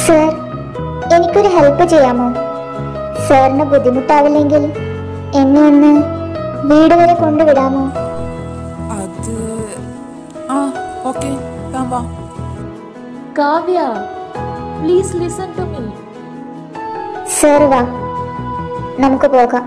Sir, എനിക്കൊരു help ചെയ്യാമോ? സാറിന് ബുദ്ധിമുട്ടാവില്ലെങ്കിൽ എന്നെ ഒന്ന് വീട് വരെ കൊണ്ടുവിടാമോ? അത് ഓക്കേ, വാ. Kavya, please listen to me. Sir വാ, നമുക്ക് പോകാം.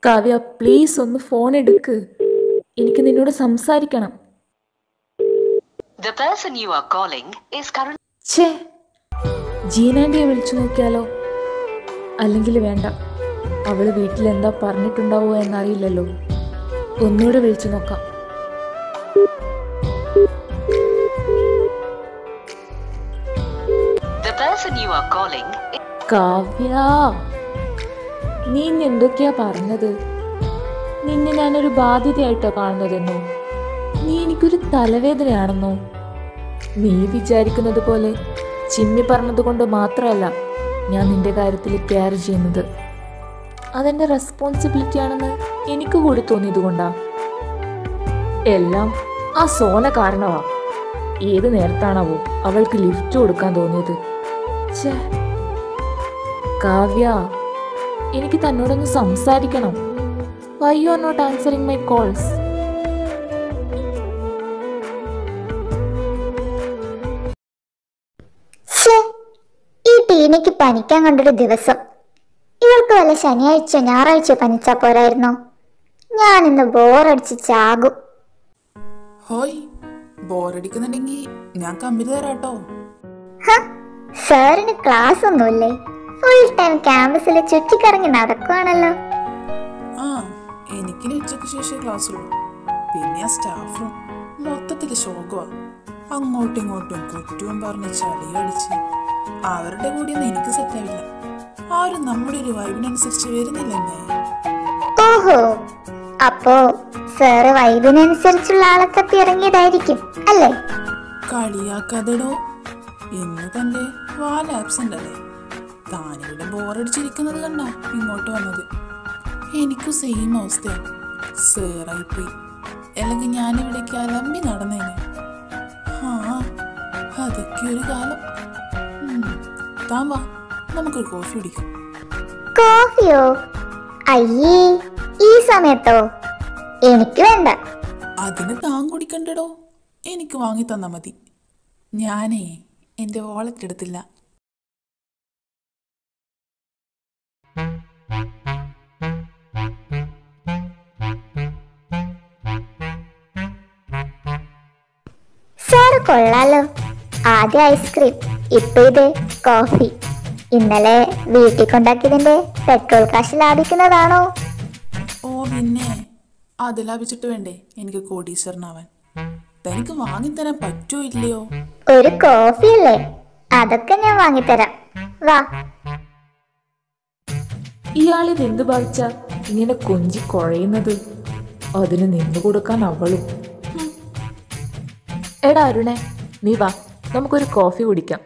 കാവ്യ, പ്ലീസ് ഒന്ന് ഫോൺ എടുക്ക്. എനിക്ക് നിന്നോട് സംസാരിക്കണം. ഛേ, ജീനാൻഡിയെ വിളിച്ചു നോക്കിയാലോ? അല്ലെങ്കിൽ വേണ്ട, അവള് വീട്ടിൽ എന്താ പറഞ്ഞിട്ടുണ്ടാവോ എന്നറിയില്ലല്ലോ. ഒന്നുകൂടെ വിളിച്ചു നോക്കാം. കാവ്യ, നീ എന്തൊക്കെയാ പറഞ്ഞത്? നിന്നെ ഞാനൊരു ബാധ്യതയായിട്ടോ കാണുന്നതെന്നോ? നീ എനിക്കൊരു തലവേദനയാണെന്നോ? നീ വിചാരിക്കുന്നത് പോലെ ചിമ്മി പറഞ്ഞത് കൊണ്ട് മാത്രമല്ല ഞാൻ നിന്റെ കാര്യത്തിൽ കെയർ ചെയ്യുന്നത്. അതെന്റെ റെസ്പോൺസിബിലിറ്റി ആണെന്ന് എനിക്ക് കൂടി തോന്നിയത് കൊണ്ടാ. എല്ലാം ആ സോന കാരണമാ. ഏത് നേരത്താണാവോ അവൾക്ക് ലിഫ്റ്റ് കൊടുക്കാൻ തോന്നിയത്? ഛേ കാവ്യ, എനിക്ക് തന്നോടൊന്ന് സംസാരിക്കണം. Why you are not answering my calls? ഈ ടീനയ്ക്ക് പനിക്കാൻ കണ്ടൊരു ദിവസം. ഇവൾക്ക് വല്ല ശനിയാഴ്ച ഞായറാഴ്ച പനിച്ചാ പോരായിരുന്നോ? ഞാൻ ഇന്ന് ബോറടിച്ച് ചാകും. ഹോയ്, ബോറടിക്കുന്നുണ്ടെങ്കിൽ ഞാൻ കമ്പനി തരാട്ടോ. സാറിന് ക്ലാസ് ഒന്നുമില്ലേ? ഫുൾ ടൈം ക്യാമ്പസിൽ ചുറ്റിക്കറങ്ങി നടക്കുവാണല്ലോ. എനിക്കിനി ഉച്ചയ്ക്ക് ശേഷം ക്ലാസ് ഉള്ളൂ. പിന്നെ സ്റ്റാഫും മൊത്തത്തിൽ ശോകമാ. അങ്ങോട്ടും ഇങ്ങോട്ടും കുറ്റവും പറഞ്ഞ് ചളി കളിച്ച് അവരുടെ കൂടെയൊന്നും എനിക്ക് സെറ്റാവില്ല. ആരും നമ്മുടെ ഒരു വൈബിനനുസരിച്ച് വരുന്നില്ലെന്നേ. ഓഹോ, അപ്പോ സാറ് വൈബിനനുസരിച്ചുള്ള ആളെ തപ്പി ഇറങ്ങിയതായിരിക്കും അല്ലേ? കളിയാക്കാതെടോ, ഇന്ന് തന്റെ വാല ആബ്സെന്റ് അല്ലേ? താനിവിടെ ബോറടിച്ചിരിക്കുന്നത് കണ്ടാ ഇങ്ങോട്ട് വന്നത്. എനിക്കും സെയിം അവസ്ഥയാണ്. സേറായിപ്പോയി, അല്ലെങ്കിൽ ഞാനിവിടേക്ക് അലമ്പി നടന്നേനെ. അതൊക്കെ ഒരു കാലം. താൻ വാ, നമുക്കൊരു കോഫി കുടിക്കാം. കോഫിയോ? അയ്യേ, ഈ സമയത്തോ? എനിക്ക് വേണ്ട. അതിന് താൻ കുടിക്കണ്ടടോ, എനിക്ക് വാങ്ങി തന്നാ മതി. ഞാനേ എൻ്റെ വാളറ്റ് എടുത്തില്ല. സാറ് കൊള്ളാലോ. ആദ്യം ഐസ്ക്രീം, ഇപ്പൊ ഇത് കോഫി. ഇന്നലെ വീട്ടിൽ കൊണ്ടാക്കിയതിന്റെ പെട്രോൾ കാശ് ലാഭിക്കുന്നതാണോ? ഓ പിന്നെ, അത് ലാഭിച്ചിട്ട് വേണ്ടേ എനിക്ക് കോടീശ്വരനാവാൻ? തനിക്ക് വാങ്ങിത്തരാൻ പറ്റുമോ ഇല്ലയോ? ഒരു കോഫി അല്ലേ, അതൊക്കെ ഞാൻ വാങ്ങിത്തരാം. വാ. ഇയാളിത് എന്ത് ഭാവിച്ച ഇങ്ങനെ കൊഞ്ചി കുഴയുന്നത്? അതിന് നിന്നു കൊടുക്കാൻ അവളും. എടാ അരുണേ, നീ വാ, നമുക്കൊരു കോഫി കുടിക്കാം.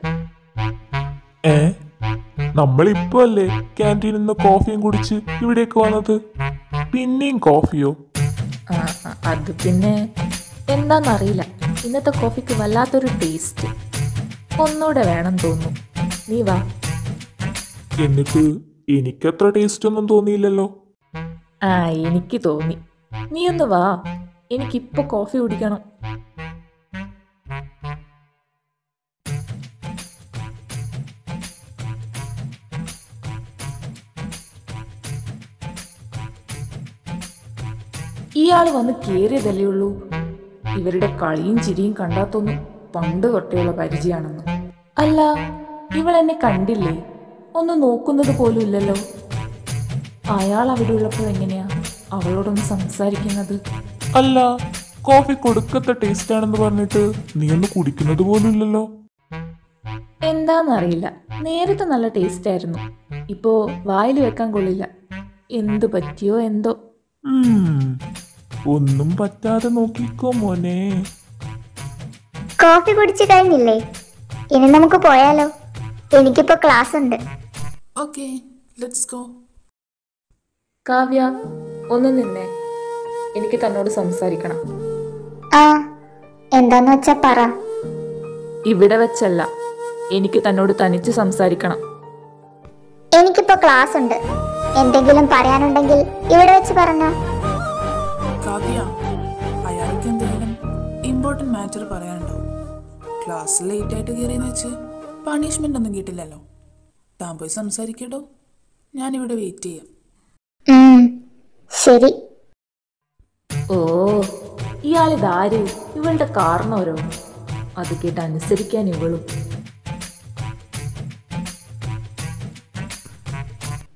നമ്മളിപ്പോ അല്ലേ ക്യാൻറ്റീനിൽ നിന്ന് കോഫിയും കുടിച്ച് ഇവിടേക്ക് വന്നത്, പിന്നെയും കോഫിയോ? അത് പിന്നെ എന്താന്നറിയില്ല, ഇന്നത്തെ കോഫിക്ക് വല്ലാത്തൊരു ടേസ്റ്റ്. ഒന്നുകൂടെ വേണം തോന്നുന്നു. നീ വാ. എന്നിട്ട് എനിക്കത്ര ടേസ്റ്റ് ഒന്നും തോന്നിയില്ലല്ലോ. എനിക്ക് തോന്നി. നീ ഒന്ന് വാ, എനിക്കിപ്പോ കോഫി കുടിക്കണം. ഇയാൾ വന്ന് കേറിയതല്ലേ ഉള്ളൂ. ഇവരുടെ കളിയും ചിരിയും കണ്ടാത്തൊന്നും പണ്ട് തൊട്ടേയുള്ള പരിചയമാണെന്ന്. അല്ല, ഇവളെന്നെ കണ്ടില്ലേ? ഒന്ന് നോക്കുന്നത് പോലും ഇല്ലല്ലോ. അയാൾ അവിടെ ഉള്ളപ്പോൾ എങ്ങനെയാ അവളോടൊന്ന് സംസാരിക്കുന്നത്? അല്ല, കോഫി കൊടുക്കത്തെ ടേസ്റ്റ് ആണെന്ന് പറഞ്ഞിട്ട് നീ ഒന്ന് കുടിക്കുന്നത് പോലും ഇല്ലല്ലോ. എന്താന്നറിയില്ല, നേരത്തെ നല്ല ടേസ്റ്റ് ആയിരുന്നു, ഇപ്പോ വായിൽ വെക്കാൻ കൊള്ളില്ല. എന്തു പറ്റിയോ എന്തോ. ഒന്നും പറ്റാതെ നോക്കിക്കോ മോനെ. കോഫി കുടിച്ചു കഴിഞ്ഞില്ലേ? ഇനി നമുക്ക് പോയാലോ? എനിക്കിപ്പോ ക്ലാസ് ഉണ്ട്. Okay, let's go. കാവ്യ, ഒന്ന് നിന്നേ, എനിക്ക് തന്നോട് സംസാരിക്കണം. ആ, എന്താന്ന് വെച്ചാ പറ. ഇവിടെ വെച്ചല്ല, എനിക്ക് തന്നോട് തനിച്ച് സംസാരിക്കണം. എനിക്കിപ്പോ ക്ലാസ് ഉണ്ട്. എന്തെങ്കിലും പറയാനുണ്ടെങ്കിൽ ഇവിടെ വെച്ച് പറഞ്ഞോ. കാവ്യ, അയാൾക്ക് എന്തെങ്കിലും ഇമ്പോർട്ടൻറ്റ് മാറ്റർ പറയാനുണ്ടോ? ക്ലാസ് ലേറ്റ് ആയിട്ട് കയറിയെന്ന് വെച്ച് പണിഷ്മെൻ്റ് ഒന്നും കിട്ടില്ലല്ലോ. താൻ പോയി സംസാരിക്കട്ടോ, ഞാനിവിടെ വെയിറ്റ് ചെയ്യാം. ശരി. ഓ, ഇയാളിതാര്? ഇവളുടെ കാരണവരോ? അത് കേട്ട് അനുസരിക്കാൻ ഇവളും.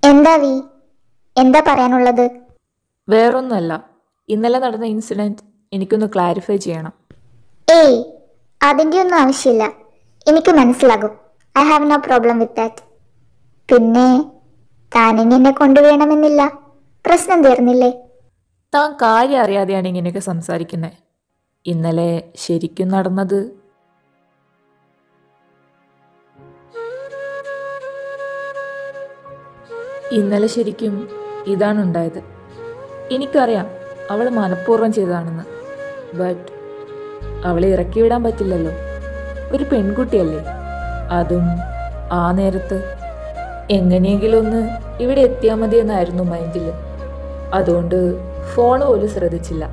എന്താ വി, എന്താ പറയാനുള്ളത്? വേറൊന്നുമല്ല, ഇന്നലെ നടന്ന ഇൻസിഡന്റ് എനിക്കൊന്ന് ക്ലാരിഫൈ ചെയ്യണം. ഏയ്, അതിൻ്റെ ഒന്നും ആവശ്യമില്ല. എനിക്ക് മനസ്സിലാകും. I have no problem with that. പിന്നെ താനിനി എന്നെ കൊണ്ടുവേണമെന്നില്ല. പ്രശ്നം തീർന്നില്ലേ? താൻ കാര്യം അറിയാതെയാണ് ഇങ്ങനെയൊക്കെ സംസാരിക്കുന്നത്. ഇന്നലെ ശരിക്കും നടന്നത് ഇതാണ് ഉണ്ടായത്. എനിക്കറിയാം അവൾ മനഃപൂർവ്വം ചെയ്തതാണെന്ന്. ബട്ട് അവളെ ഇറക്കി വിടാൻ പറ്റില്ലല്ലോ. ഒരു പെൺകുട്ടിയല്ലേ, അതും ആ നേരത്ത്. എങ്ങനെയെങ്കിലും ഒന്ന് ഇവിടെ എത്തിയാൽ മതിയെന്നായിരുന്നു മൈൻഡിൽ. അതുകൊണ്ട് ഫോൺ പോലും ശ്രദ്ധിച്ചില്ല.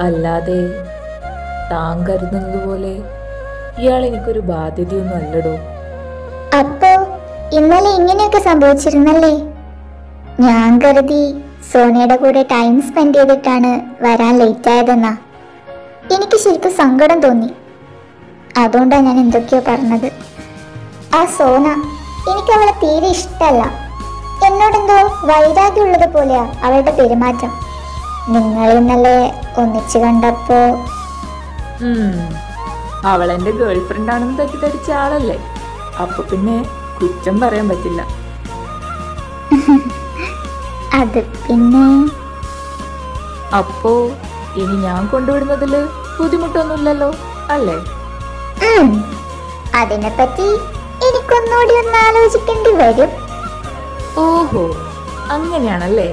അല്ലാതെ താൻ കരുതുന്നത് പോലെ ഇയാൾ എനിക്കൊരു ബാധ്യതയൊന്നും അല്ലടോ. അപ്പോ ഇന്നലെ ഇങ്ങനെയൊക്കെ സംഭവിച്ചിരുന്നല്ലേ? ഞാൻ കരുതി സോനയുടെ കൂടെ ടൈം സ്പെൻഡ് ചെയ്തിട്ടാണ് വരാൻ ലേറ്റ് ആയതെന്നാ. എനിക്ക് ശരിക്കും സങ്കടം തോന്നി. അതുകൊണ്ടാണ് ഞാൻ എന്തൊക്കെയോ പറഞ്ഞത്. ആ സോന, എനിക്ക് അവളെ തീരെ ഇഷ്ടമല്ല. എന്നോടെന്തോ വൈരാഗ്യമുള്ളത് പോലെയാ അവളുടെ പെരുമാറ്റം. നിങ്ങൾ ഇന്നലെ ഒന്നിച്ചു കണ്ടപ്പോ അവളെന്റെ ഗേൾഫ്രണ്ട് ആണെന്ന് തെറ്റിദ്ധരിച്ച ആളല്ലേ, അപ്പൊ പിന്നെ കുറ്റം പറയാൻ പറ്റില്ല. അത് പിന്നെ അപ്പോ ഇനി ഞാൻ കൊണ്ടുവിടുന്നതില് ബുദ്ധിമുട്ടൊന്നുമില്ലല്ലോ അല്ലേ? അതിനെപ്പറ്റി എനിക്കൊന്നുകൂടി ഒന്ന് ആലോചിക്കേണ്ടി വരും. ഓഹോ, അങ്ങനെയാണല്ലേ.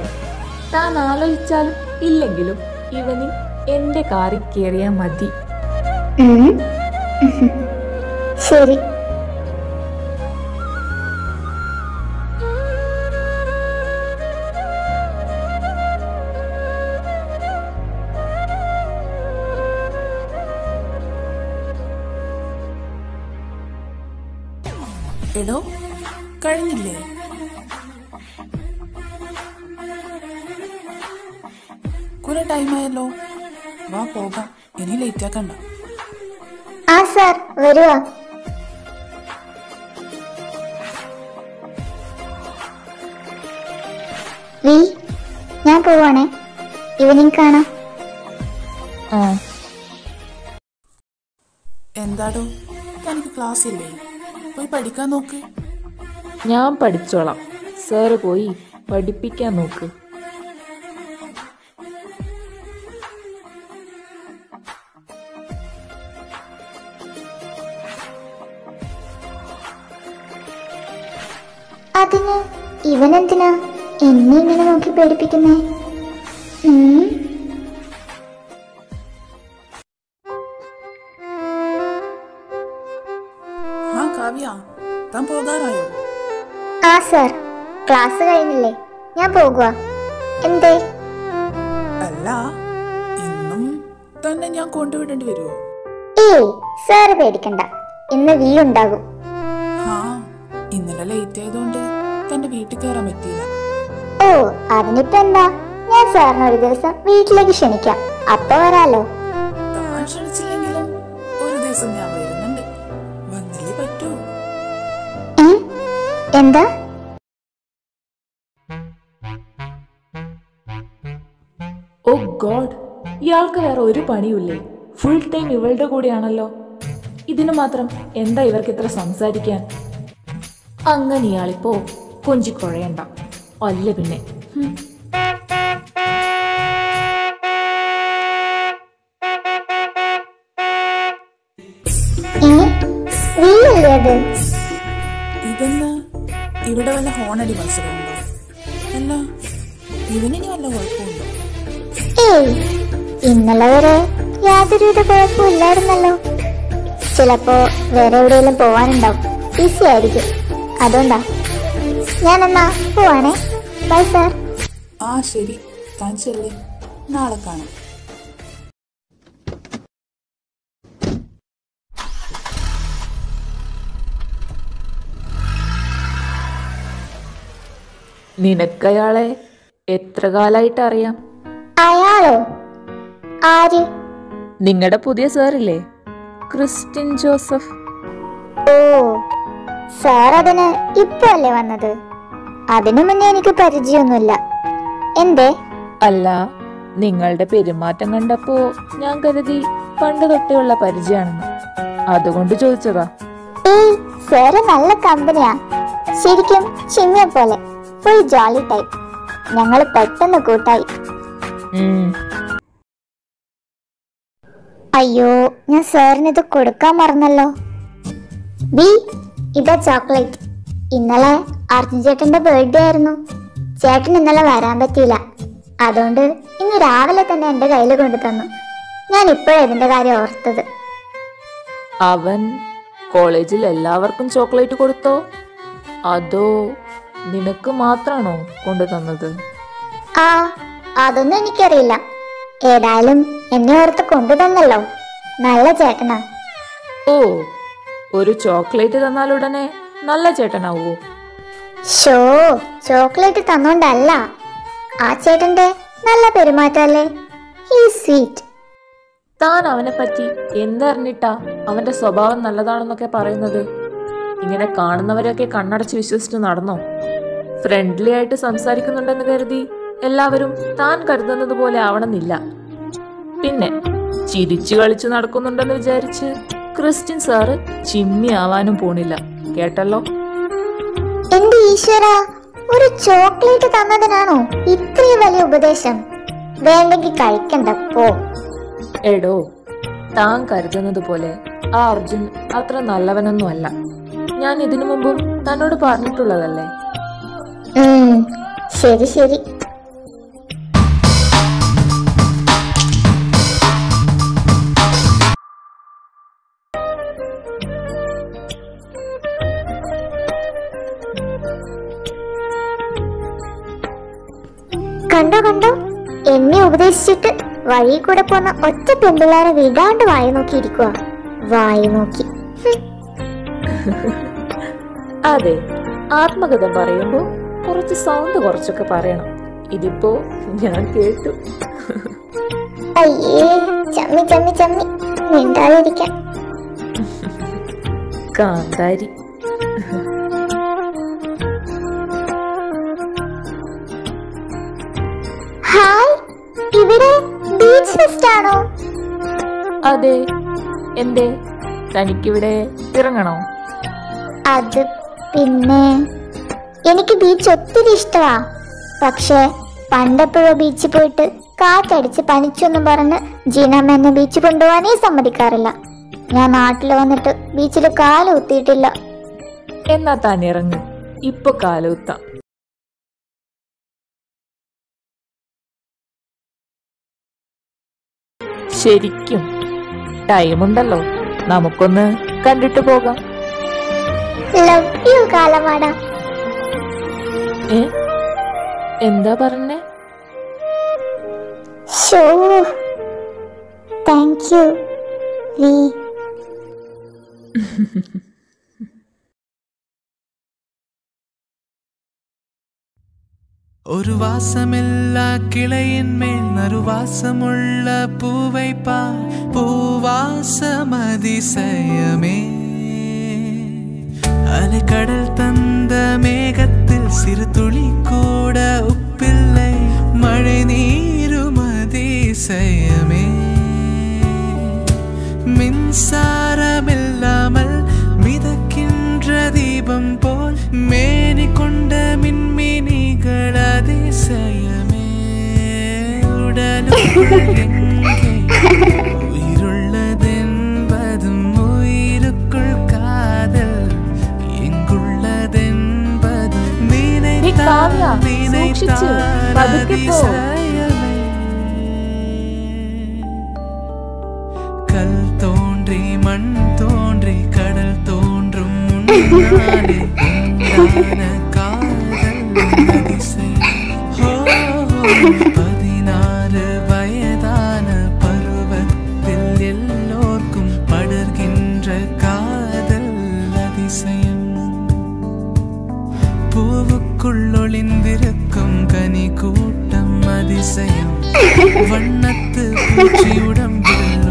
താൻ ആലോചിച്ചാലും ഇല്ലെങ്കിലും ഇവന് എന്റെ കാറിൽ കയറിയാ മതി. ശരി. എടോ, കഴിഞ്ഞില്ലേ? കുറെ ടൈമായല്ലോ, വാ പോകാം, ഇനി ലേറ്റ് ആക്കണ്ട. ആ സാർ, വരുവാ. വി, ഞാൻ പോവാണേ. ഈവനിങ് കാണാം. എന്താടോ, തനിക്ക് ക്ലാസ് ഇല്ലേ? പോയി പഠിക്കാൻ നോക്ക്. ഞാൻ പഠിച്ചോളാം. സാറ് പോയി പഠിപ്പിക്കാൻ നോക്ക്. അതിന് ഇവനെന്തിനാ എന്നെ ഇങ്ങനെ നോക്കി പേടിപ്പിക്കുന്നേ? ആ കാവ്യ, താൻ പോകാറായോ? ആ സാർ, ക്ലാസ് കഴിഞ്ഞില്ലേ? ഞാൻ പോകുക. എന്തേ? അല്ല, ഇന്നും തന്നെ ഞാൻ കൊണ്ടുവിടേണ്ടി വരുമോ? ഏയ്, സാറ് പേടിക്കണ്ട. ഇന്ന് വി ഉണ്ടാകും. ആ, ഇന്നലെ ലേറ്റ് ആയതുകൊണ്ട് തന്റെ വീട്ടിൽ കയറാൻ പറ്റിയില്ല. ഓ, അതിനിപ്പോ എന്താ? ഞാൻ സാറിന് ഒരു ദിവസം വീട്ടിലേക്ക് ക്ഷണിക്കാം. അപ്പൊ വരാലോ. താൻ ക്ഷണിച്ചില്ലെങ്കിലും ഒരു ദിവസം ഞാൻ വരുന്നുണ്ട്. വന്നില്ലേ പറ്റൂ. എന്താ? ഓ ഗോഡ്, ഇയാൾക്ക് വേറെ ഒരു പണിയുമില്ലേ? ഫുൾ ടൈം ഇവളുടെ കൂടെയാണല്ലോ. ഇതിനു മാത്രം എന്താ ഇവർക്ക് ഇത്ര സംസാരിക്കാൻ? അങ്ങനെ ഇയാളിപ്പോ കൊഞ്ചിക്കൊഴയണ്ട. അല്ല പിന്നെ ഇതെന്നാ ഇവിടെ വല്ല ഹോണടി മത്സരമുണ്ടോ? അല്ല, ഇവനിനി വല്ല കുഴപ്പമുണ്ടോ? ഏയ്, ഇന്നലെ വരെ യാതൊരുവിധ കുഴപ്പമില്ലായിരുന്നല്ലോ. ചിലപ്പോ വേറെ എവിടെയെങ്കിലും പോവാനുണ്ടാവും, ബിസി ആയിരിക്കും, അതുകൊണ്ടാ. ഞാനെന്നാ പോവാണേ. Bye sir. ആ ശരി, താൻ ചെല്ലേ, നാളെ കാണാം. നിനക്കയാളെ എത്ര കാലായിട്ട് അറിയാം? അയാളോ? ആര്? നിങ്ങളുടെ പുതിയ സാറില്ലേ, ക്രിസ്ത്യൻ ജോസഫ്. ഓ, സാർ അതിന് ഇപ്പൊ അല്ലേ വന്നത്? അതിനു മുന്നേ എനിക്ക് പരിചയമൊന്നുമില്ല. എന്തേ? അല്ല, നിങ്ങളുടെ പെരുമാറ്റം കണ്ടപ്പോ ഞാൻ കരുതി പണ്ട് തൊട്ടേയുള്ള പരിചയമാണെന്ന്, അതുകൊണ്ട് ചോദിച്ചതാ. ഏയ്, സാറ് നല്ല കമ്പനിയാ. ശരിക്കും ചിമ്മിയെ പോലെ, ഫുൾ ജോളി ടൈപ്പ്. ഞങ്ങള് പെട്ടെന്ന് കൂട്ടായി. അയ്യോ, ഞാൻ സാറിന് ഇത് കൊടുക്കാൻ മറന്നല്ലോ. ബി, ഇതാ ചോക്ലേറ്റ്. ഇന്നലെ അർജുൻ ചേട്ടന്റെ ബർത്ത്ഡേ ആയിരുന്നു. ചേട്ടൻ ഇന്നലെ വരാൻ പറ്റിയില്ല, അതുകൊണ്ട് ഇന്ന് രാവിലെ തന്നെ എന്റെ കയ്യിൽ കൊണ്ടു തന്നു. ഞാൻ ഇപ്പോഴാണ് ഇതിന്റെ കാര്യം ഓർത്തത്. അവൻ കോളേജിൽ എല്ലാവർക്കും ചോക്ലേറ്റ് കൊടുത്തോ, അതോ നിനക്ക് മാത്രാണോ കൊണ്ടു തന്നത്? ആ, അതൊന്നും എനിക്കറിയില്ല. ഏതായാലും എന്നെ ഓർത്ത് കൊണ്ടു തന്നല്ലോ. നല്ല ചേട്ടനാ. ഓ, ഒരു ചോക്ലേറ്റ് തന്നാലുടനെ നല്ല ചേട്ടനാവോ? ഷോ, ചോക്ലേറ്റ് തന്നോണ്ടല്ല, ആ ചേട്ടന്റെ നല്ല പെരുമാറ്റല്ലേ. He sweet. താൻ അവനെ പറ്റി എന്തറിഞ്ഞിട്ടാ അവന്റെ സ്വഭാവം നല്ലതാണെന്നൊക്കെ പറയുന്നത്? ഇങ്ങനെ കാണുന്നവരെയൊക്കെ കണ്ണടച്ച് വിശ്വസിച്ച് നടന്നോ? ഫ്രണ്ട്ലി ആയിട്ട് സംസാരിക്കുന്നുണ്ടെന്ന് കരുതി എല്ലാവരും താൻ കരുതുന്നത് പോലെ ആവണമെന്നില്ല. പിന്നെ ചിരിച്ചു കളിച്ചു നടക്കുന്നുണ്ടെന്ന് വിചാരിച്ച് ക്രിസ്ത്യൻ സാറ് ചിമ്മി ആവാനും പോണില്ല, കേട്ടല്ലോ. എന്റെ ഈശ്വര, ഒരു ചോക്ലേറ്റ് തന്നതിനാണോ ഇത്രയും വലിയ ഉപദേശം? വേണ്ടെങ്കിൽ കഴിക്കണ്ട, പോ. എടോ, താൻ കരുതുന്നത് പോലെ ആ അർജുൻ അത്ര നല്ലവനൊന്നും അല്ല. ഞാൻ ഇതിനു മുമ്പും തന്നോട് പറഞ്ഞിട്ടുള്ളതല്ലേ. ശരി ശരി. കണ്ടോ കണ്ടോ, എന്നെ ഉപദേശിച്ചിട്ട് വഴി കൂടെ പോന്ന ഒറ്റ പെൺപിള്ളേരെ വിടാണ്ട് വായി നോക്കിയിരിക്കുക. വായി നോക്കി. അതെ, ആത്മകഥ പറയുമ്പോ കുറച്ച് സൗണ്ട് കുറച്ചൊക്കെ പറയണം. ഇതിപ്പോ ഞാൻ കേട്ടു. അയ്യേ, ചമ്മി ചമ്മി ചമ്മി, മിണ്ടാതിരിക്കാൻ. കാന്താരി. ഹായ്, ഇവിടെ ബീച്ച് ഫെസ്റ്റ് ആണോ? അതെ, എന്തേ, തനിക്കിവിടെ ഇറങ്ങണോ? അത് പിന്നെ, എനിക്ക് ബീച്ച് ഒത്തിരി ഇഷ്ടമാ. പക്ഷെ പണ്ടെപ്പോഴോ ബീച്ചിൽ പോയിട്ട് കാറ്റടിച്ച് പനിച്ചൊന്നും പറഞ്ഞ് ജീനമ്മ എന്നെ ബീച്ച് കൊണ്ടുപോകാനേ സമ്മതിക്കാറില്ല. ഞാൻ നാട്ടിൽ വന്നിട്ട് ബീച്ചിൽ കാലുകുത്തിയിട്ടില്ല. എന്നാ താൻ ഇറങ്ങ്, ഇപ്പൊ കാലൂത്താം. ശരിക്കും ടൈമുണ്ടല്ലോ, നമുക്കൊന്ന് കണ്ടിട്ട് പോകാം. ലവ് യു കാലമാടാ. എന്താ പറഞ്ഞേ? Show, thank you. വി ഒരു വാസമില്ല കിളയിന്മേൽ നറുവാസമുള്ള പൂവൈപ്പാ പൂവാസമതിശയമേ അലകടൽ തந்த மேகத்தில் சிறு துளி கூட உப்பில்லை மழை நீரும் அதிசயமே மின்சாரமில்லாமல் மிதக்கின்ற தீபம் போல் ഉയിരുള്ളതെൻപതും ഉയിരുക്കുൾ കാതൽ എങ്കുള്ളതെൻപതും സൂക്ഷിച്ച് പതുക്കെ പോ. കൽ തോன்றி മൺ തോன்றി കടൽ തോன்றும் മുന്നാലെ ഉണ്ടാന കാതൽ അതിശയം. 16 വയதான பருவத்தில் எல்லோர்க்கும் படர்கின்ற காதல் அதிசயம். பூவுக்குள் ஒளிந்திருக்கும் கனி கூட்டம் அதிசயம். வண்ணத்து பூச்சி உடம்பில்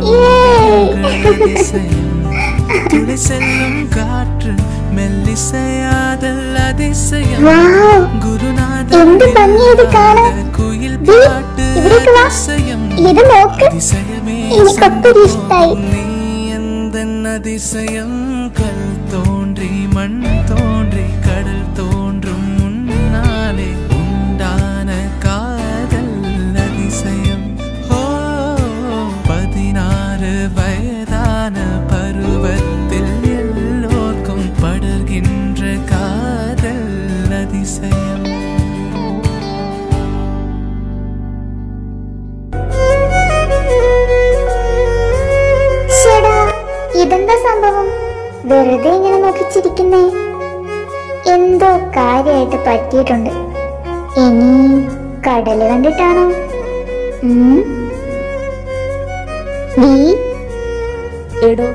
அதிசயம். துளி செல்லும் காற்று மெல்லிசையாதல் அதிசயம். குருநாதன் குயில் பாட்டு அதிசயம். அதிசயமே நீ எந்த அதிசயம். கல் தோன்றி மண் தோன்றி கடல் தோன்றும் முன்னாலே உண்டான காதல் அதிசயம். 16 வயதான பருவத்தில் எல்லோர்க்கும் படர்கின்ற காதல் அதிசயம். ഇതെന്താ സംഭവം? വെറുതെ ഇങ്ങനെ നോക്കിച്ചിരിക്കുന്നേ? എന്തോ കാര്യമായിട്ട് പറ്റിയിട്ടുണ്ട്. ഇനി കടല് കണ്ടിട്ടാണോ? എടോ,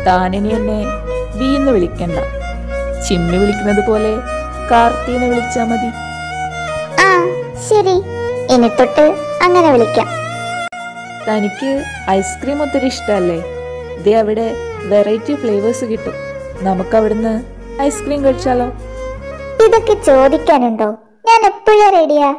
താനിനി എന്നെ വീന്ന് വിളിക്കണ്ട. ചിമ്മി വിളിക്കുന്നത് പോലെ കാർത്തിനെ വിളിച്ചാ മതി. ആ ശരി, ഇനി തൊട്ട് അങ്ങനെ വിളിക്കാം. തനിക്ക് ഐസ്ക്രീം ഒത്തിരി ഇഷ്ടമല്ലേ? ദേ അവിടെ വെറൈറ്റി ഫ്ലേവേഴ്സ് കിട്ടും. നമുക്ക് അവിടുന്ന് ഐസ്ക്രീം കഴിച്ചാലോ? ഇതൊക്കെ ചോദിക്കാനുണ്ടോ? ഞാൻ എപ്പോഴാ റെഡിയാ.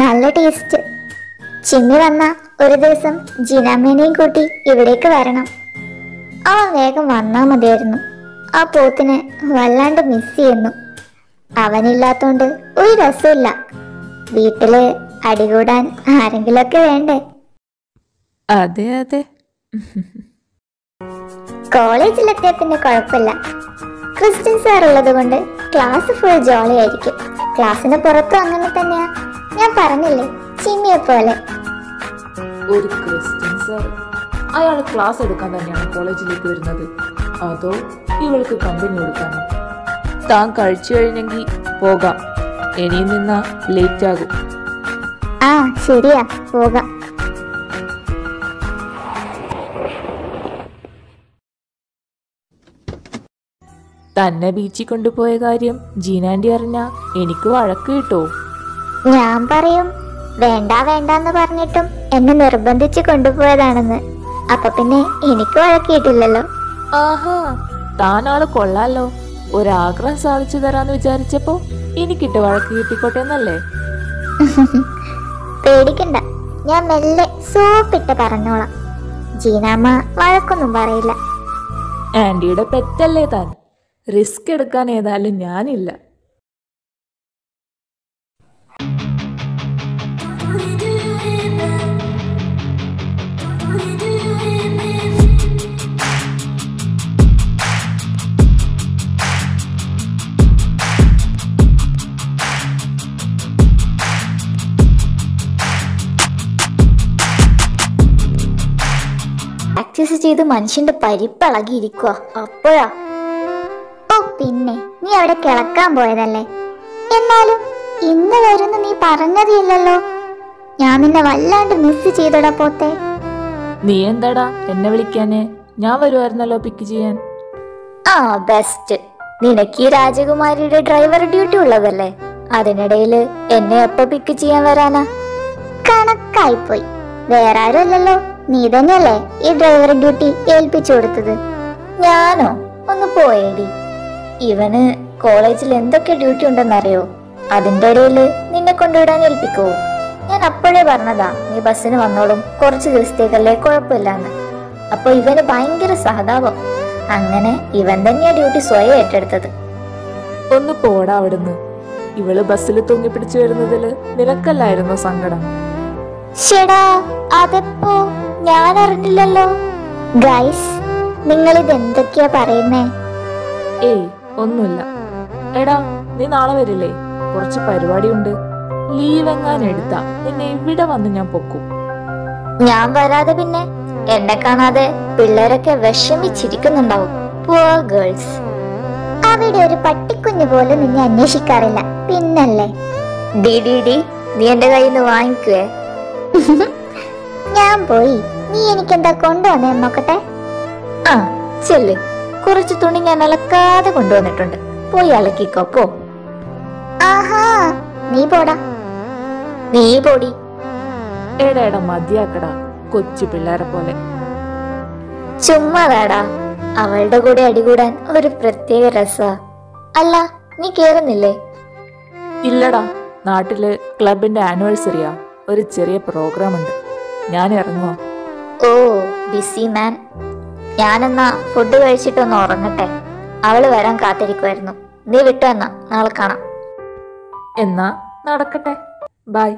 നല്ല ടേസ്റ്റ്. ചിമ്മി വന്ന ഒരു ദിവസം ജിനാമേനെയും കൂട്ടി ഇവിടേക്ക് വരണം. അവൻ വേഗം വന്നാ മതിയായിരുന്നു. ആ പോത്തിനെ വല്ലാണ്ട് മിസ് ചെയ്യുന്നു. അവനില്ലാത്തോണ്ട് ഒരു രസമില്ല. വീട്ടില് അടികൂടാൻ ആരെങ്കിലൊക്കെ വേണ്ടേ? അതെ അതെ. കോളേജിലെത്തിയ പിന്നെ കുഴപ്പമില്ല. ക്രിസ്ത്യൻ സാർ ഉള്ളത് കൊണ്ട് ക്ലാസ് ഫുൾ ജോളി ആയിരിക്കും. ക്ലാസ്സിന് പുറത്തും അങ്ങനെ തന്നെയാ. ഞാൻ പറഞ്ഞില്ലേ, ചിമ്മിയെ പോലെ. ഒരു ക്രിസ്ത്യൻ സാർ, അയാൾ ക്ലാസ് എടുക്കാൻ തന്നെയാണ് കോളേജിലേക്ക് വരുന്നത്, അതോ ഇവൾക്ക് കമ്പനി കൊടുക്കാനോ? താൻ കഴിച്ചു കഴിഞ്ഞെങ്കിൽ പോകാം. ഇനിയും നിന്നാ ലേറ്റ് ആകും. ആ ശരിയാ, പോകാം. തന്നെ ബീച്ചിൽ കൊണ്ടുപോയ കാര്യം ജീനാൻഡി അറിഞ്ഞാ എനിക്ക് വഴക്ക് കിട്ടോ? ഞാൻ പറയും വേണ്ട വേണ്ടെന്ന് പറഞ്ഞിട്ടും എന്നെ നിർബന്ധിച്ച് കൊണ്ടുപോയതാണെന്ന്. അപ്പൊ പിന്നെ എനിക്ക് വഴക്കിയിട്ടില്ലല്ലോ. ആഹാ, താനാള് കൊള്ളാലോ. ഒരാഗ്രഹം സാധിച്ചു തരാന്ന് വിചാരിച്ചപ്പോ എനിക്കിട്ട് വഴക്ക് കിട്ടിക്കോട്ടെ എന്നല്ലേ? പേടിക്കണ്ട, ഞാൻ മെല്ലെ സോപ്പിട്ട് പറഞ്ഞോളാം. ജീനാമ്മ വഴക്കൊന്നും പറയില്ല. ആന്റിയുടെ പെറ്റല്ലേ താൻ. റിസ്ക് എടുക്കാൻ ഏതായാലും ഞാനില്ല. പ്രാക്ടീസ് ചെയ്ത് മനുഷ്യന്റെ പരിപ്പളകിയിരിക്കുക. അപ്പോഴാ ഓ പിന്നെ നീ അവിടെ കിളക്കാൻ പോയതല്ലേ? എന്നാലും ഇന്ന് വരുന്ന നീ പറഞ്ഞതില്ലല്ലോ. ഞാൻ നിന്നെ വല്ലാണ്ട് മിസ് ചെയ്തോടാ പോത്തെ. നീ എന്താടാ എന്നെ വിളിക്കാന്? ഞാൻ വരുമായിരുന്നല്ലോ പിക്ക് ചെയ്യാൻ. ആ ബെസ്റ്റ്. നിനക്ക് ഈ രാജകുമാരിയുടെ ഡ്രൈവർ ഡ്യൂട്ടി ഉള്ളതല്ലേ, അതിനിടയില് എന്നെ എപ്പോ പിക്ക് ചെയ്യാൻ വരാനാ? കണക്കായിപ്പോയി. വേറെ ആരും അല്ലല്ലോ, നീ തന്നെയല്ലേ ഈ ഡ്രൈവർ ഡ്യൂട്ടി ഏൽപ്പിച്ചു കൊടുത്തത്. ഞാനോ? ഒന്ന് പോയേടി. ഇവന് കോളേജിൽ എന്തൊക്കെ ഡ്യൂട്ടി ഉണ്ടെന്നറിയോ? അതിന്റെ ഇടയിൽ നിന്നെ കൊണ്ടുവിടാൻ ഏൽപ്പിക്കോ? ഞാൻ അപ്പോഴേ പറഞ്ഞതാ നീ ബസ്സിന് വന്നോളും, കുറച്ച് ദിവസത്തേക്കല്ലേ, കുഴപ്പമില്ലാന്ന്. അപ്പൊ ഇവന് ഭയങ്കര സഹതാപം. അങ്ങനെ ഇവൻ തന്നെയാ ഡ്യൂട്ടി സ്വയം ഏറ്റെടുത്തത്. ഒന്ന് പോടാ അവിടുന്ന്. ഇവള് ബസ്സിൽ തൂങ്ങിപ്പിടിച്ചു വരുന്നതില് നിനക്കല്ലായിരുന്നോ സങ്കടം? ഷെടാ, അതെപ്പോ ഞാൻ അറിഞ്ഞില്ലല്ലോ. ഗൈസ്, നിങ്ങൾ ഇത് എന്തൊക്കെയാ പറയുന്നേ? ഏയ് ഒന്നുമില്ല. എടാ, നീ നാളെ വരില്ലേ? കുറച്ച് പരിപാടിയുണ്ട്. ലീവ് എങ്ങാനും എടുത്താ നിന്നെ ഇവിടെ വന്ന് ഞാൻ പൊക്കും. ഞാൻ വരാതെ പിന്നെ എന്നെ കാണാതെ പിള്ളേരൊക്കെ വിഷമിച്ചിരിക്കുന്നുണ്ടാവും. Poor girls. അവിടെ ഒരു പട്ടിക്കുഞ്ഞു പോലെ നിന്നെ അന്വേഷിക്കാറില്ല പിന്നല്ലേ? ഡി നീ എന്റെ കയ്യിൽ നിന്ന് വാങ്ങിക്കുവേ? ഞാൻ പോയി. നീ എനിക്കെന്താ കൊണ്ടുവന്നേ നോക്കട്ടെ. ആ ചെല്ല്. കുറച്ച് തുണി ഞാൻ അലക്കാതെ കൊണ്ടുവന്നിട്ടുണ്ട്, പോയി അലക്കിക്കോ പോ. ആഹാ, നീ പോടാ. നീ പോടി. എടാ മതിയാക്കടാ, കൊച്ചു പിള്ളേരെ പോലെ. ചുമ്മാതാടാ, അവളുടെ കൂടെ അടികൂടാൻ ഒരു പ്രത്യേക രസാ. അല്ല, നീ കേറുന്നില്ലേ? ഇല്ലടാ, നാട്ടില് ക്ലബിന്റെ ആനിവേഴ്സറിയാ. ഒരു ചെറിയ പ്രോഗ്രാം ഉണ്ട്, ഞാൻ ഇറങ്ങുവാ. ഓ ബിസി മാൻ. ഞാനെന്നാ ഫുഡ് കഴിച്ചിട്ടൊന്ന് ഉറങ്ങട്ടെ. അവള് വരാൻ കാത്തിരിക്കുമായിരുന്നു. നീ വിട്ടു എന്നാ, നാളെ കാണാം. എന്നാ നടക്കട്ടെ, ബൈ.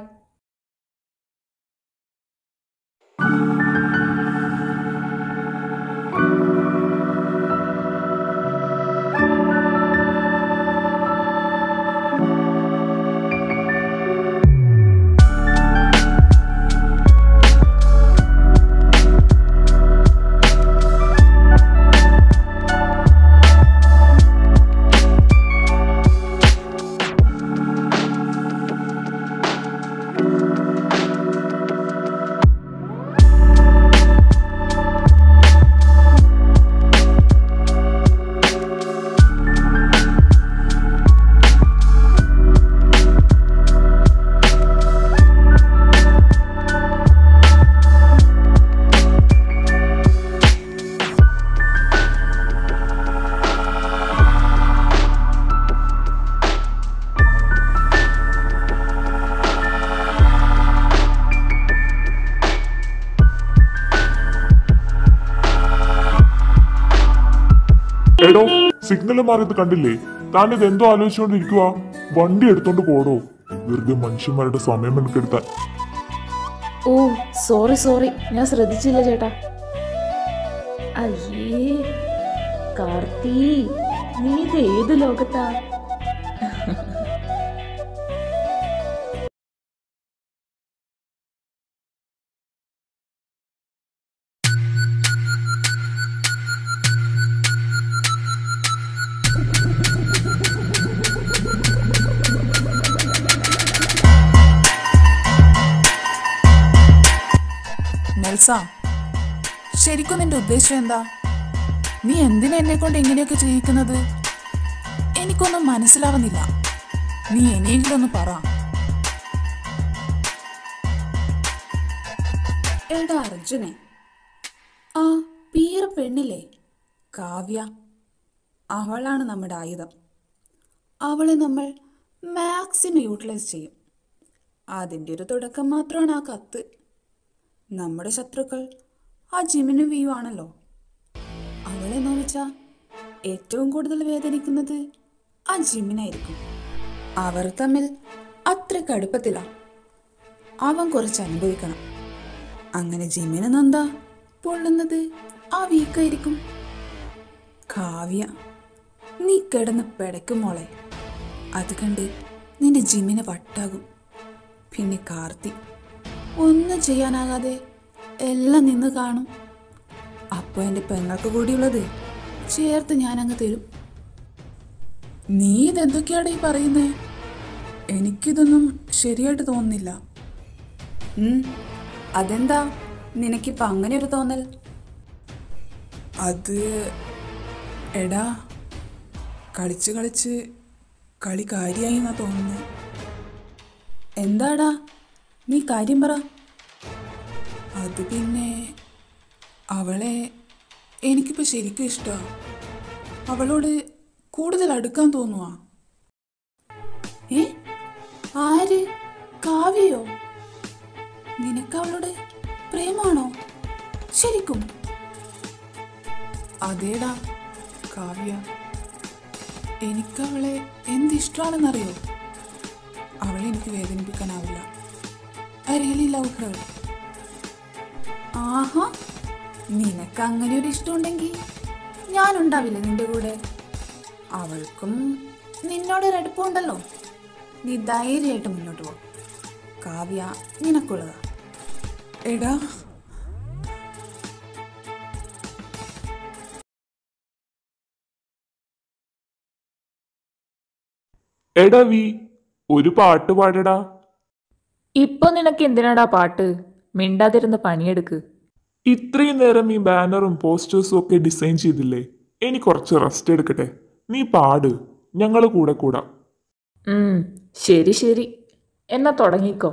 എടോ, സിഗ്നൽ മാറിയത് കണ്ടില്ലേ? താൻ ഇത് എന്തോ ആലോചിച്ചുകൊണ്ടിരിക്കുക? വണ്ടി എടുത്തോണ്ട് പോടോ, വെറുതെ മനുഷ്യന്മാരുടെ സമയം മെനക്കെടുത്താൻ. ഓ സോറി, ഞാൻ ശ്രദ്ധിച്ചില്ല ചേട്ടാ. അയ്യേ കാർത്തി, നീ ഇത് ഏത് ലോകത്താ? നെൽസ, ശരിക്കും നിന്റെ ഉദ്ദേശം എന്താ? നീ എന്തിനാ എന്നെ കൊണ്ട് ഇങ്ങനെയൊക്കെ ചെയ്യിക്കുന്നത്? എനിക്കൊന്നും മനസ്സിലാവുന്നില്ല. നീ എന്നെങ്കിലും ഒന്ന് പറ. എടാ അർജുനെ, ആ പീറ പെണ്ണില്ലേ കാവ്യ, അവളാണ് നമ്മുടെ ആയുധം. അവളെ നമ്മൾ മാക്സിമം യൂട്ടിലൈസ് ചെയ്യും. അതിൻ്റെ ഒരു തുടക്കം മാത്രമാണ് ആ കത്ത്. നമ്മുടെ ശത്രുക്കൾ ആ ജിമിനും വിയും ആണല്ലോ. അവളെ നോവിച്ചാൽ ഏറ്റവും കൂടുതൽ വേദനിക്കുന്നത് ആ ജിമിനായിരിക്കും. അവർ തമ്മിൽ അത്ര കടുപ്പത്തിലാണ്. അവൻ കുറച്ച് അനുഭവിക്കണം. അങ്ങനെ ജിമിന് നന്ദ പൊള്ളുന്നത് ആ വീക്കായിരിക്കും. കാവ്യ, നീ കിടന്ന് പിടയ്ക്കും മോളെ. അത് കണ്ട് നിന്റെ ജിമിന് വട്ടാകും. പിന്നെ കാർത്തി ഒന്നും ചെയ്യാനാകാതെ എല്ലാം നിന്ന് കാണും. അപ്പോൾ എൻ്റെ പെങ്ങൾക്ക് കൂടിയുള്ളത് ചേർത്ത് ഞാനങ്ങ് തരും. നീ ഇതെന്തൊക്കെയാണ് ഈ പറയുന്നത്? എനിക്കിതൊന്നും ശരിയായിട്ട് തോന്നുന്നില്ല. അതെന്താ നിനക്കിപ്പോൾ അങ്ങനെ ഒരു തോന്നൽ? അത് എടാ, കളിച്ച് കളിച്ച് കളി കാര്യമായി എന്നാ തോന്നുന്നത്. എന്താടാ, നീ കാര്യം പറ. അത് പിന്നെ അവളെ എനിക്കിപ്പോൾ ശരിക്കും ഇഷ്ടമാണ്. അവളോട് കൂടുതൽ അടുക്കാൻ തോന്നുവാ. ഏ, ആര്? കാവ്യയോ? നിനക്ക് അവളോട് പ്രേമാണോ ശരിക്കും? അതേടാ കാവ്യ, എനിക്കവളെ എന്തിഷ്ടമാണെന്നറിയോ? അവളെ എനിക്ക് വേദനിപ്പിക്കാനാവില്ല. I really love her. ആഹാ, നിനക്ക് അങ്ങനെ ഒരു ഇഷ്ടമുണ്ടെങ്കിൽ ഞാനുണ്ടാവില്ല നിന്റെ കൂടെ. അവൾക്കും നിന്നോടൊരു അടുപ്പമുണ്ടല്ലോ. നീ ധൈര്യമായിട്ട് മുന്നോട്ട് പോ. കാവ്യ നിനക്കുള്ളതാ. എടാ, എടാ വി, ഒരു പാട്ട് പാടടാ. ഇപ്പൊ നിനക്ക് എന്തിനാടാ പാട്ട്? മിണ്ടാതിരുന്ന് പണിയെടുക്ക്. ഇത്രയും നേരം ഈ ബാനറും പോസ്റ്റേഴ്സും ഒക്കെ ഡിസൈൻ ചെയ്തില്ലേ? ഇനി കുറച്ച് റെസ്റ്റ് എടുക്കട്ടെ. നീ പാട്, ഞങ്ങൾ കൂടെ കൂടാം. ശരി ശരി, എന്നാ തുടങ്ങിക്കോ.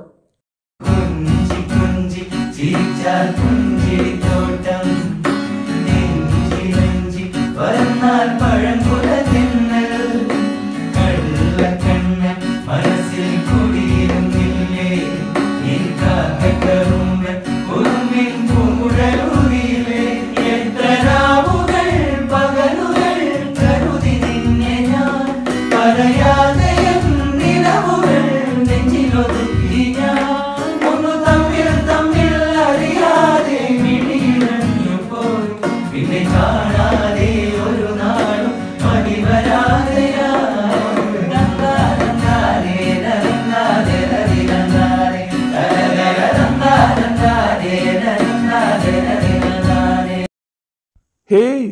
ഹേയ്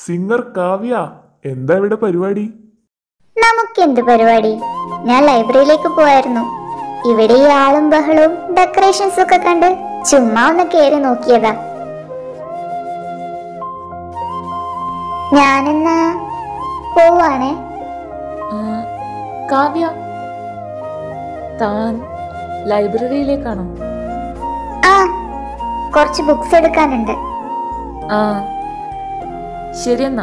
സിംഗർ കാവ്യ, എന്താ ഇവിടെ പരിപാടി? നമുക്കെന്ത് പരിപാടി? ഞാൻ ലൈബ്രറിയിലേക്ക് പോയായിരുന്നു. ഇവിടെ ഈ ആളും ബഹളവും ഡെക്കറേഷൻസ് ഒക്കെ കണ്ട് ചുമ്മാ ഒന്ന് കേറി നോക്കിയതാ. ഞാനെന്നാ പോവാണേ. കാവ്യ, താൻ ലൈബ്രറിയിലേക്കാണോ? ആ, കുറച്ച് ബുക്സ് എടുക്കാനുണ്ട്. ആ ശരിയെന്നാ,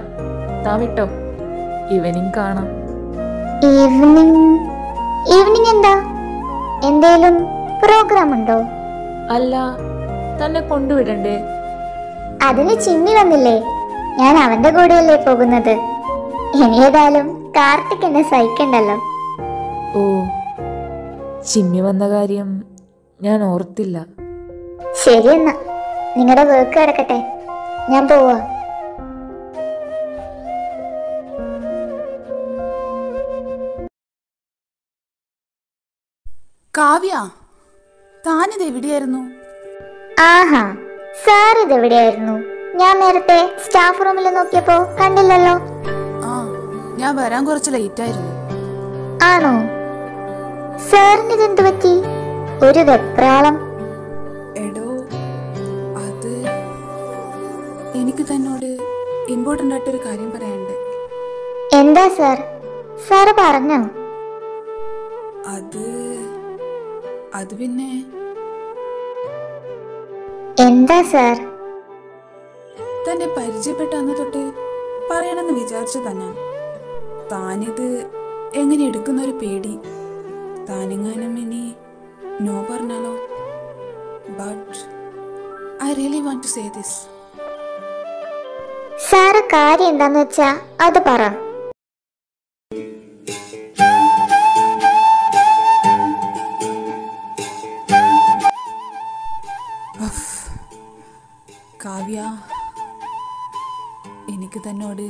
താ വിട്ടോ. ഈവനിങ് കാണാം. ഈവനിങ് എന്താ? എന്തേലും പ്രോഗ്രാം ഉണ്ടോ? അല്ല, തന്നെ കൊണ്ടുവിടണ്ടേ? അതിന് ചിമ്മി വന്നില്ലേ? ഞാൻ അവന്റെ കൂടെയല്ലേ പോകുന്നത്. ഇനി ഏതായാലും കാർത്തിക് എന്നെ സഹിക്കണ്ടല്ലോ. ഓ, ചിമ്മി വന്ന കാര്യം ഞാൻ ഓർത്തില്ല. ശരിയെന്നാ, നിങ്ങളുടെ വർക്ക് കിടക്കട്ടെ, ഞാൻ പോവാ. കാവ്യ, താനിത് എവിടെയായിരുന്നു? ആഹാ, സാർ ഇതെവിടെയായിരുന്നു? ഞാൻ നേരത്തെ സ്റ്റാഫ് റൂമിൽ നോക്കിയപ്പോ കണ്ടില്ലല്ലോ. ആ, ഞാൻ വരാൻ കുറച്ച് ലേറ്റ് ആയിരുന്നു. ആണോ? സാറിന് ഇതെന്ത് പറ്റി? ഒരു വെപ്രാളം. എടോ, അത് എനിക്ക് തന്നോട് ഇമ്പോർട്ടൻ്റ് ആയിട്ടൊരു കാര്യം പറയാനുണ്ട്. എന്താ സാർ? സാറ് പറഞ്ഞോ? അത് പിന്നെ എന്താ സാർ? തന്നെ പരിചയപ്പെട്ട അന്ന് തൊട്ട് പറയണമെന്ന് വിചാരിച്ചു തന്നെ. താനിത് എങ്ങനെ എടുക്കുന്നൊരു പേടി. താനെങ്ങാനും ഇനി നോ പറഞ്ഞാലോ? But I really want to say this. Sir കാര്യം എന്താന്ന് വെച്ചാ അത് പറ. കാവ്യ, എനിക്ക് തന്നോട്